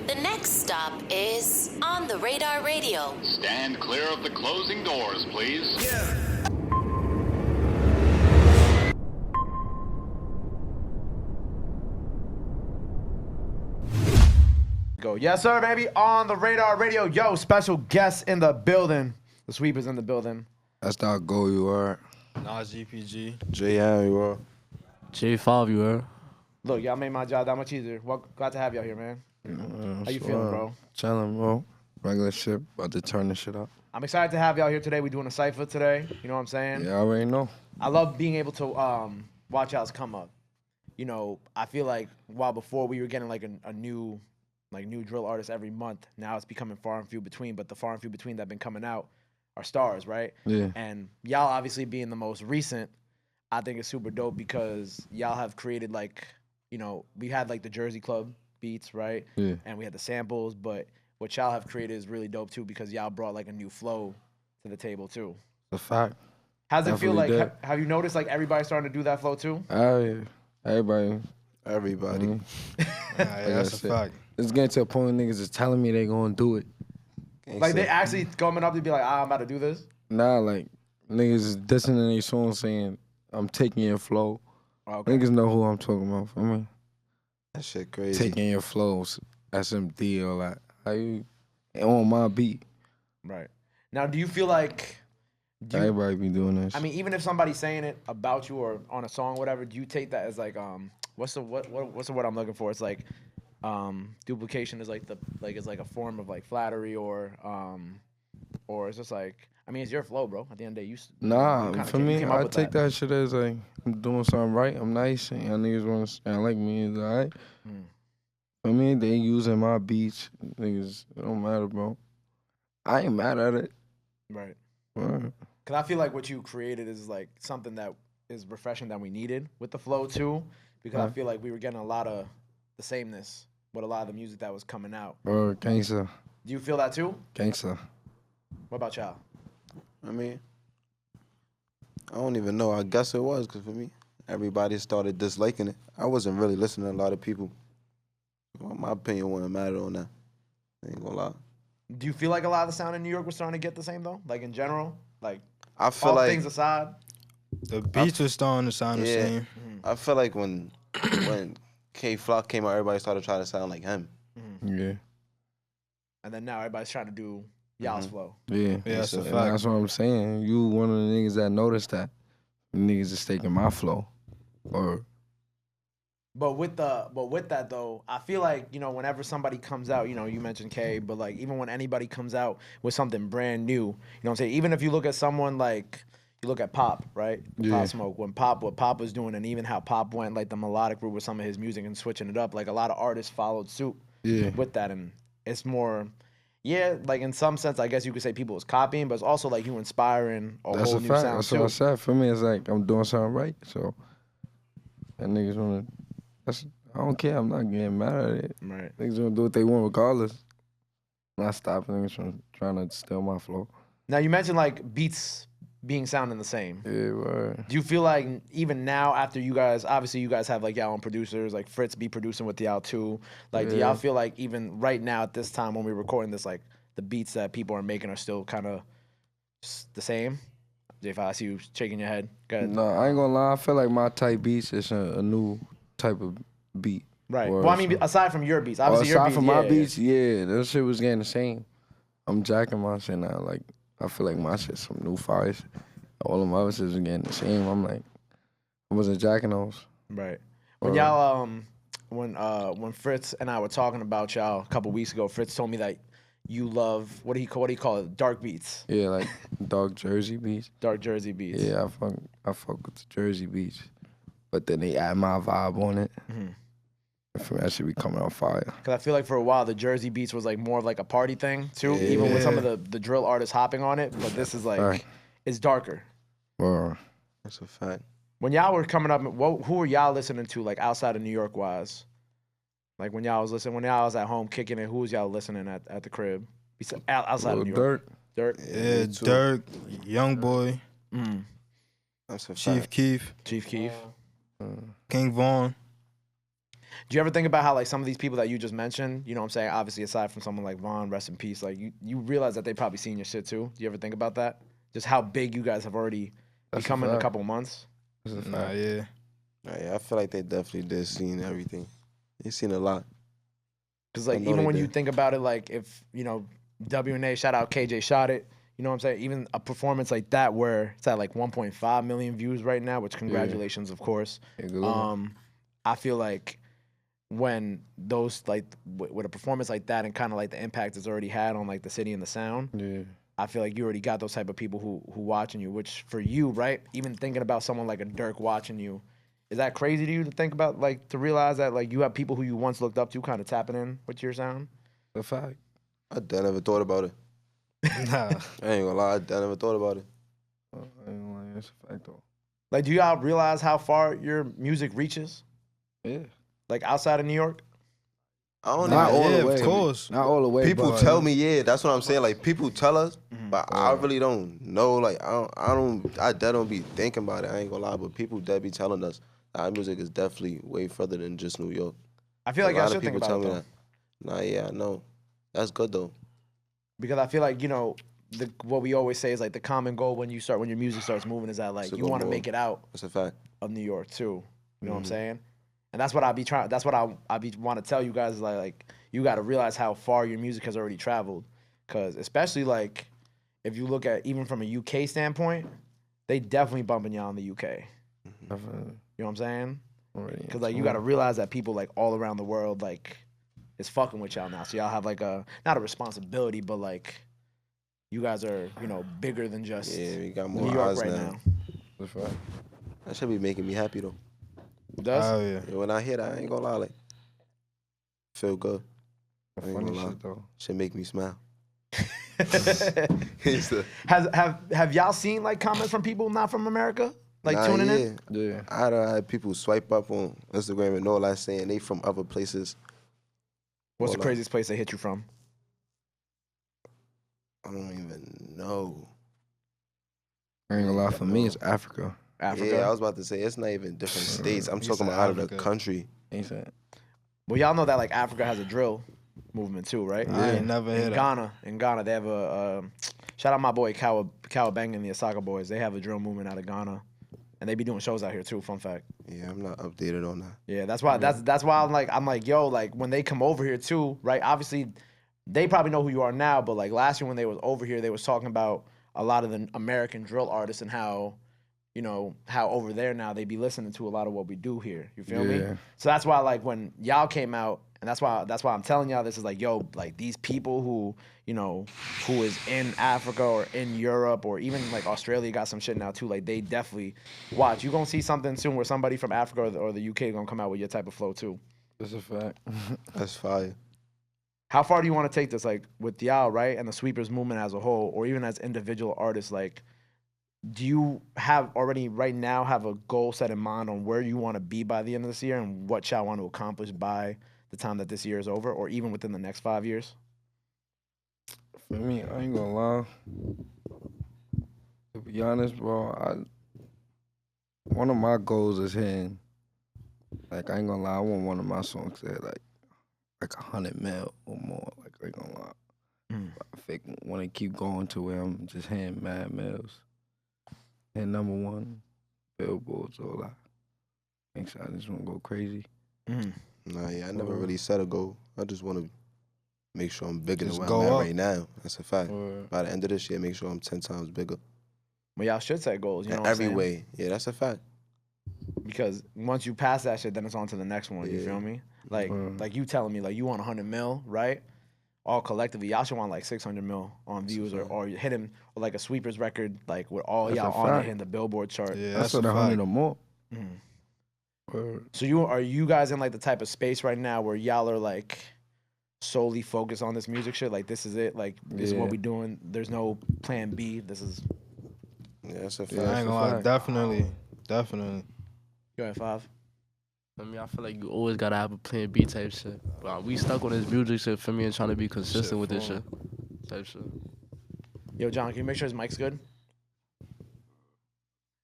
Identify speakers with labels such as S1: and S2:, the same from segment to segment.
S1: The next stop is On the Radar Radio.
S2: Stand clear of the closing doors, please.
S3: Go. Yes, sir, baby. On the Radar Radio. Yo, special guest in the building. The sweepers in the building.
S4: That's not go you are.
S5: Nas GPG.
S4: JM you are.
S5: J5 you are.
S3: Look, y'all made my job that much easier. Glad to have y'all here, man. How you feeling, bro?
S4: Chilling, bro. Regular shit. About to turn this shit up.
S3: I'm excited to have y'all here today. We're doing a cypher today. You know what I'm saying?
S4: Yeah, I already know.
S3: I love being able to watch y'all's come up. You know, I feel like while before we were getting like a new drill artist every month, now it's becoming far and few between. But the far and few between that have been coming out are stars, right?
S4: Yeah.
S3: And y'all obviously being the most recent, I think it's super dope because y'all have created like, you know, we had like the Jersey Club beats, right?
S4: Yeah.
S3: And we had the samples, but what y'all have created is really dope too because y'all brought like a new flow to the table too.
S4: The fact.
S3: How's it feel
S4: Definitely
S3: like? Have you noticed like everybody starting to do that flow too?
S4: Yeah. Everybody.
S5: Yeah, that's a fact.
S4: It's getting to a point where niggas is telling me they gonna do it.
S3: Like they actually coming up to be like, I'm about to do this?
S4: Nah, like niggas is dissing in their song saying, I'm taking your flow.
S3: Okay.
S4: Niggas know who I'm talking about for me.
S6: That shit crazy.
S4: Taking your flows, SMD or like how you on my beat.
S3: Right. Now, do you feel like
S4: Everybody be doing this.
S3: I mean, even if somebody's saying it about you or on a song, or whatever, do you take that as like what's the word I'm looking for? It's like duplication is like it's like a form of like flattery or it's just like, I mean, it's your flow, bro. At the end of the day,
S4: Nah, for me, I take that shit as like I'm doing something right. I'm nice, and y'all niggas want to sound like me. It's all right. For me, they using my beats. Niggas, it don't matter, bro. I ain't mad at it.
S3: Right.
S4: Right.
S3: Cause I feel like what you created is like something that is refreshing that we needed with the flow too. Because I feel like we were getting a lot of the sameness with a lot of the music that was coming out.
S4: Gangsta.
S3: Do you feel that too?
S4: Gangsta.
S3: What about y'all?
S6: I mean, I don't even know. I guess it was because for me, everybody started disliking it. I wasn't really listening to a lot of people. Well, my opinion wouldn't matter on that. I ain't gonna lie.
S3: Do you feel like a lot of the sound in New York was starting to get the same though? Like in general? Like
S6: I feel
S3: all
S6: like
S3: things aside?
S5: The beats are starting to sound the same.
S6: I feel like when K Flock came out, everybody started trying to sound like him.
S4: Yeah.
S3: And then now everybody's trying to do y'all's flow.
S4: Yeah.
S5: That's a
S4: And
S5: fact.
S4: that's what I'm saying. You one of the niggas that noticed that. Niggas is taking my flow. Or
S3: But with that though, I feel like, you know, whenever somebody comes out, you know, you mentioned K, but like even when anybody comes out with something brand new, you know what I'm saying? Even if you look at someone like, you look at Pop, right?
S4: Yeah.
S3: Pop Smoke, what Pop was doing and even how Pop went like the melodic route with some of his music and switching it up, like a lot of artists followed suit with that. And it's more, like in some sense, I guess you could say people was copying, but it's also like you inspiring a
S4: that's
S3: whole
S4: a
S3: new
S4: fact.
S3: sound
S4: That's
S3: too.
S4: what I said. For me, it's like I'm doing something right. So that niggas wanna. I don't care. I'm not getting mad at it.
S3: Right.
S4: Niggas gonna do what they want regardless. I'm not stopping niggas from trying to steal my flow.
S3: Now you mentioned like beats being sounding the same.
S4: Yeah, word.
S3: Do you feel like even now after you guys, obviously you guys have like y'all own producers, like Fritz be producing with y'all too. Like do y'all feel like even right now at this time when we're recording this, like the beats that people are making are still kind of the same? J5, I see you shaking your head. Go ahead.
S4: No, I ain't gonna lie. I feel like my type beats is a new type of beat.
S3: Right.
S4: Word,
S3: Well, I mean,
S4: so.
S3: aside from your beats, obviously
S4: Aside
S3: your beats.
S4: from my beats, that shit was getting the same. I'm jacking my shit now. Like, I feel like my shit's some new fires. All of my other shits are getting the same. I'm like, I wasn't jacking those.
S3: Right. When y'all, when Fritz and I were talking about y'all a couple weeks ago, Fritz told me that you love, what do you call it? Dark beats.
S4: Yeah, like dark Jersey beats.
S3: Dark Jersey beats.
S4: Yeah, I fuck with the Jersey beats. But then they add my vibe on it. For me, that should be coming on fire.
S3: Because I feel like for a while, the Jersey beats was like more of like a party thing too, even with some of the drill artists hopping on it. But this is like, it's darker.
S6: That's a fact.
S3: When y'all were coming up, who were y'all listening to like outside of New York wise? Like when y'all was at home kicking it, who was y'all listening at the crib? Outside of New York. Dirt.
S5: Yeah, Dirk, Young Boy,
S6: That's a fact.
S5: Chief Keef,
S3: Chief Keef.
S5: King Vaughn.
S3: Do you ever think about how like some of these people that you just mentioned, you know what I'm saying? Obviously, aside from someone like Vaughn, rest in peace, like you realize that they probably seen your shit too. Do you ever think about that? Just how big you guys have already become in a couple months?
S5: Nah, yeah.
S6: Yeah, I feel like they definitely did seen everything. They seen a lot.
S3: Because like even when you think about it, like if you know WNA, shout out KJ shot it. You know what I'm saying? Even a performance like that where it's at like 1.5 million views right now, which congratulations, of course. I feel like when those like with a performance like that and kind of like the impact it's already had on like the city and the sound, I feel like you already got those type of people who watching you. Which for you, right? Even thinking about someone like a Dirk watching you, is that crazy to you to think about? Like to realize that like you have people who you once looked up to kind of tapping in with your sound.
S4: The fact.
S6: I never thought about it.
S5: Nah.
S6: I ain't gonna lie, I never thought about it.
S4: I ain't gonna lie, that's a fact though.
S3: Like, do y'all realize how far your music reaches?
S4: Yeah.
S3: Like outside of New York?
S6: I don't
S4: Not
S6: even
S4: all
S6: know.
S4: the way.
S5: Of course.
S4: Not all the way.
S6: People
S4: but
S6: tell me, yeah, that's what I'm saying. Like people tell us, but I really don't know. Like I dead don't be thinking about it. I ain't gonna lie, but people dead be telling us that our music is definitely way further than just New York.
S3: I feel like
S6: a
S3: I
S6: lot
S3: should
S6: of people
S3: think
S6: tell
S3: about
S6: me
S3: it though.
S6: that. Nah, yeah, I know. That's good though.
S3: Because I feel like, you know, what we always say is like the common goal when your music starts moving is that like you want to make it out
S6: That's a fact.
S3: of New York too. You know what I'm saying? And that's what I be trying. That's what I be want to tell you guys is like you got to realize how far your music has already traveled. Because especially like if you look at even from a UK standpoint, they definitely bumping y'all in the UK.
S4: Definitely.
S3: You know what I'm saying? Because like you
S4: So-
S3: got to realize that people like all around the world like is fucking with y'all now. So y'all have like a not a responsibility, but like you guys are bigger than just
S6: We got more
S3: New York
S6: eyes
S3: right
S6: now.
S3: now.
S4: The fact.
S6: That should be making me happy though.
S3: Does?
S5: Oh, yeah.
S6: Yeah, when I hear that, I ain't gonna lie, like feel good. I ain't
S4: Funny
S6: gonna lie.
S4: shit though.
S6: Should make me smile.
S3: Have y'all seen like comments from people not from America like tuning in?
S4: Yeah.
S6: I done had people swipe up on Instagram and all that saying they from other places.
S3: What's the
S6: All that.
S3: craziest place they hit you from?
S6: I don't even know.
S4: I ain't gonna lie, for me, it's Africa.
S3: Africa.
S6: Yeah, I was about to say it's not even different states. I'm
S5: He
S6: talking
S5: said
S6: about out of the
S5: Africa.
S6: country.
S4: Ain't saying.
S3: Well, y'all know that like Africa has a drill movement too, right?
S5: I ain't never heard
S3: in
S5: of
S3: Ghana. In Ghana, they have a shout out my boy Cowabang and the Osaka Boys. They have a drill movement out of Ghana, and they be doing shows out here too. Fun fact.
S6: Yeah, I'm not updated on that.
S3: Yeah, that's why I'm like yo, like when they come over here too, right? Obviously, they probably know who you are now, but like last year when they was over here, they was talking about a lot of the American drill artists and how how over there now they be listening to a lot of what we do here. You feel me?
S4: Yeah.
S3: So that's why like when y'all came out, and that's why I'm telling y'all this is like, yo, like these people who who is in Africa or in Europe or even like Australia got some shit now too. Like they definitely watch. You gonna see something soon where somebody from Africa or the UK gonna come out with your type of flow too.
S4: That's a fact.
S6: That's fire.
S3: How far do you want to take this, like with y'all, right, and the sweepers movement as a whole, or even as individual artists? Like, do you have already right now have a goal set in mind on where you want to be by the end of this year and what y'all want to accomplish by the time that this year is over, or even within the next 5 years?
S4: For me, I ain't gonna lie. To be honest, bro, one of my goals is hitting. Like, I ain't gonna lie, I want one of my songs to hit like 100 mil or more. Like, I ain't gonna lie. I think want to keep going to where I'm just hitting mad mils. And number one, billboards, all that. Think so. I just want to go crazy.
S6: Nah, yeah, I never really set a goal. I just want to make sure I'm bigger
S5: Just
S6: than
S5: go
S6: where I'm
S5: up.
S6: at right now. That's a fact.
S4: Word.
S6: By the end of this year, make sure I'm 10 times bigger.
S3: Well, y'all should set goals, you know
S6: In
S3: what I'm
S6: every
S3: saying?
S6: way. Yeah, that's a fact.
S3: Because once you pass that shit, then it's on to the next one. You
S6: Yeah.
S3: feel me? Like you telling me like you want 100 mil, right? All collectively, y'all should want like 600 mil on views or hit him with like a sweepers record, like with all
S4: That's
S3: y'all
S4: a
S3: on it
S4: fact.
S3: hitting the Billboard chart.
S5: Yeah,
S4: That's
S5: that's a
S4: what 100
S5: fact.
S4: or more.
S3: Mhm.
S4: Word.
S3: So are you guys in like the type of space right now where y'all are like solely focused on this music shit? Like this is it. Like this is what
S4: Yeah.
S3: we doing. There's no plan B. This is
S6: Yeah, that's a fact.
S4: Yeah,
S5: I
S4: that's
S5: ain't
S4: a
S5: gonna lie,
S4: fact.
S5: definitely.
S3: you at 5.
S7: I mean, I feel like you always gotta have a plan B type shit. But we stuck on this music shit for me and trying to be consistent with this shit. Type shit.
S3: Yo, John, can you make sure his mic's good?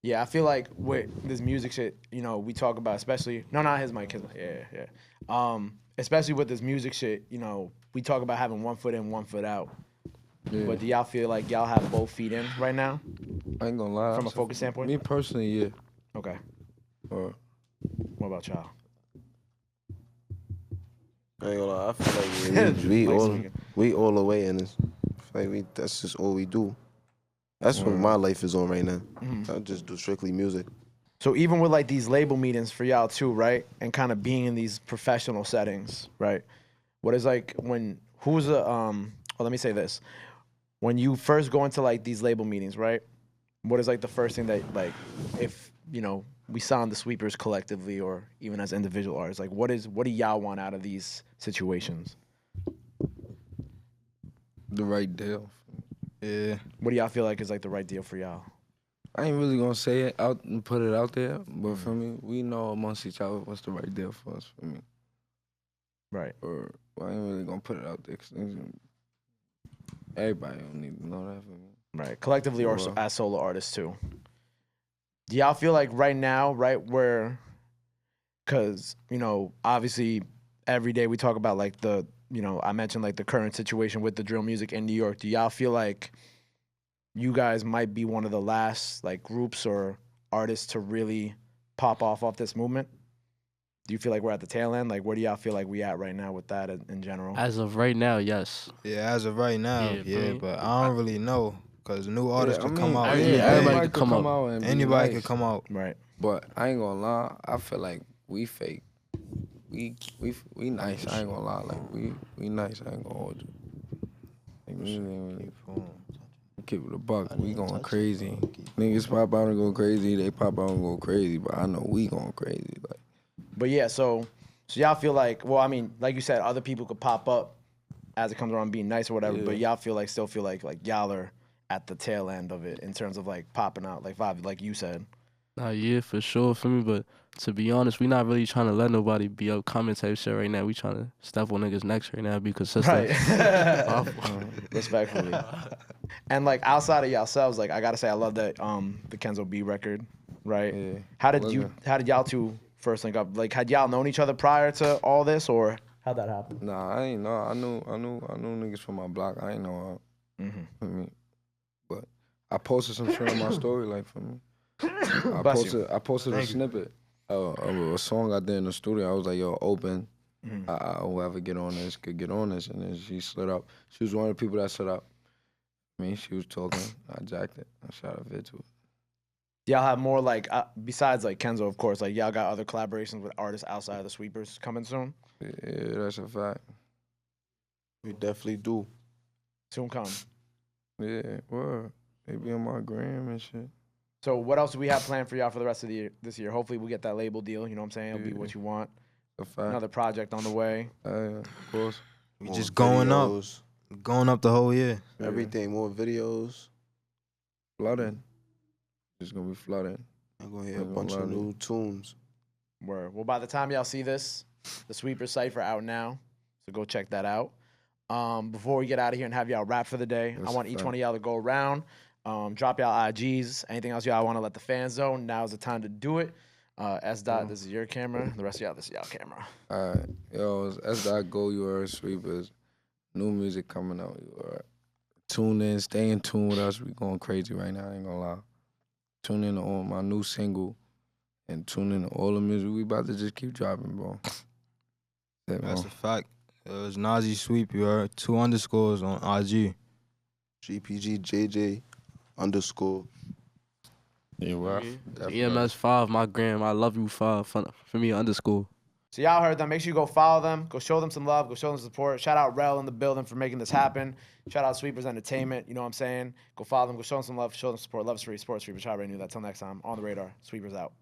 S3: Yeah, I feel like with this music shit, you know, we talk about, especially no, not his mic, yeah. Especially with this music shit, you know, we talk about having 1 foot in, 1 foot out.
S4: Yeah.
S3: But do y'all feel like y'all have both feet in right now
S4: I ain't gonna lie.
S3: from a focus standpoint?
S4: Me personally, yeah.
S3: Okay.
S4: Or
S3: What about y'all?
S6: I ain't gonna lie. I feel like we
S3: Mike
S6: all
S3: speaking.
S6: we all the way in this. I feel like that's just all we do. That's what my life is on right now. I just do strictly music.
S3: So even with like these label meetings for y'all too, right? And kind of being in these professional settings, right? What is like let me say this. When you first go into like these label meetings, right? What is like the first thing that like if, you know, we sound the Sweepers collectively or even as individual artists, like what do y'all want out of these situations?
S4: the right deal.
S5: Yeah.
S3: What do y'all feel like is like the right deal for y'all?
S4: I ain't really gonna say it out and put it out there, but for me, we know amongst each other what's the right deal for us. For me,
S3: Right.
S4: or I ain't really gonna put it out there 'cause everybody don't need to know that for me.
S3: Right. Collectively or
S4: Well.
S3: as solo artists too. Do y'all feel like right now, right, where, because, you know, obviously every day we talk about like I mentioned like the current situation with the drill music in New York. Do y'all feel like you guys might be one of the last like groups or artists to really pop off this movement? Do you feel like we're at the tail end? Like, where do y'all feel like we at right now with that in general?
S7: As of right now, yes.
S5: Yeah, as of right now,
S7: Yeah,
S5: yeah,
S7: for me,
S5: but I don't really know because new artists
S4: I
S5: could come
S4: mean,
S5: out.
S7: yeah,
S5: any day.
S7: everybody could come out.
S4: and be
S5: Anybody
S4: nice.
S5: could come out.
S3: Right.
S4: But I ain't gonna lie, I feel like we fake. We nice. I ain't gonna lie, like we nice. I ain't gonna hold you. Like, we ain't really keep it a buck. We going crazy. Niggas pop out and go crazy. They pop out and go crazy. But I know we going crazy. Like,
S3: But yeah, so y'all feel like, well, I mean, like you said, other people could pop up as it comes around being nice or whatever, but y'all still feel like y'all are at the tail end of it in terms of like popping out, like Vibe, like you said.
S7: Yeah, for sure for me. But to be honest, we not really trying to let nobody be up comment type shit right now. We trying to step on niggas' necks right now, be consistent.
S3: Right. Respectfully. And like outside of yourselves, like I gotta say, I love that the Kenzo B record, right?
S4: Yeah.
S3: How did y'all two first link up? Like, had y'all known each other prior to all this, or how'd that happen?
S4: nah, I ain't know. I knew niggas from my block. I ain't know. For me, but I posted some shit on my story, like for me. I posted a snippet of a song I did in the studio. I was like, yo, open. Whoever get on this could get on this. And then she slid up. She was one of the people that slid up. I mean, she was talking. I jacked it. I shot a vid to it.
S3: Y'all have more like, besides like Kenzo, of course, like y'all got other collaborations with artists outside of the Sweepers coming soon?
S4: Yeah, that's a fact.
S6: We definitely do.
S3: Soon come.
S4: Yeah, word. They be on my gram and shit.
S3: So what else do we have planned for y'all for the rest of this year? Hopefully we get that label deal, you know what I'm saying? It'll be what you want.
S4: A fact.
S3: Another project on the way.
S4: Of course.
S5: We
S6: More
S5: just going
S6: videos,
S5: up the whole year.
S6: Everything, more videos.
S4: Flooding. Just gonna be flooding.
S6: I'm gonna hear a
S4: Ain't gonna
S6: bunch
S4: lie
S6: of
S4: to you.
S6: new tunes.
S3: Word. Well, by the time y'all see this, the Sweeper Cypher out now, so go check that out. Before we get out of here and have y'all rap for the day, I want each one of y'all to go around, drop y'all IGs, anything else y'all want to let the fans know. Now's the time to do it. S. Dot, this is your camera. The rest of y'all, this is y'all camera.
S4: All right. Yo, it's S.Go, you are Sweepers. New music coming out. You are. Tune in, stay in tune with us. We going crazy right now, I ain't gonna lie. Tune in on my new single and tune in to all the music. We about to just keep dropping, bro.
S5: That's a fact. It was Nazi Sweep, you heard? 2 underscores on IG.
S6: GPGJJ _
S4: You were.
S7: EMS 5, my gram. I love you 5 for me _
S3: So y'all heard them. Make sure you go follow them. Go show them some love. Go show them support. Shout out Rel in the building for making this happen. Shout out Sweepers Entertainment. You know what I'm saying? Go follow them. Go show them some love. Show them support. Love is free. Sports free. But try to renew that. Till next time. On the radar. Sweepers out.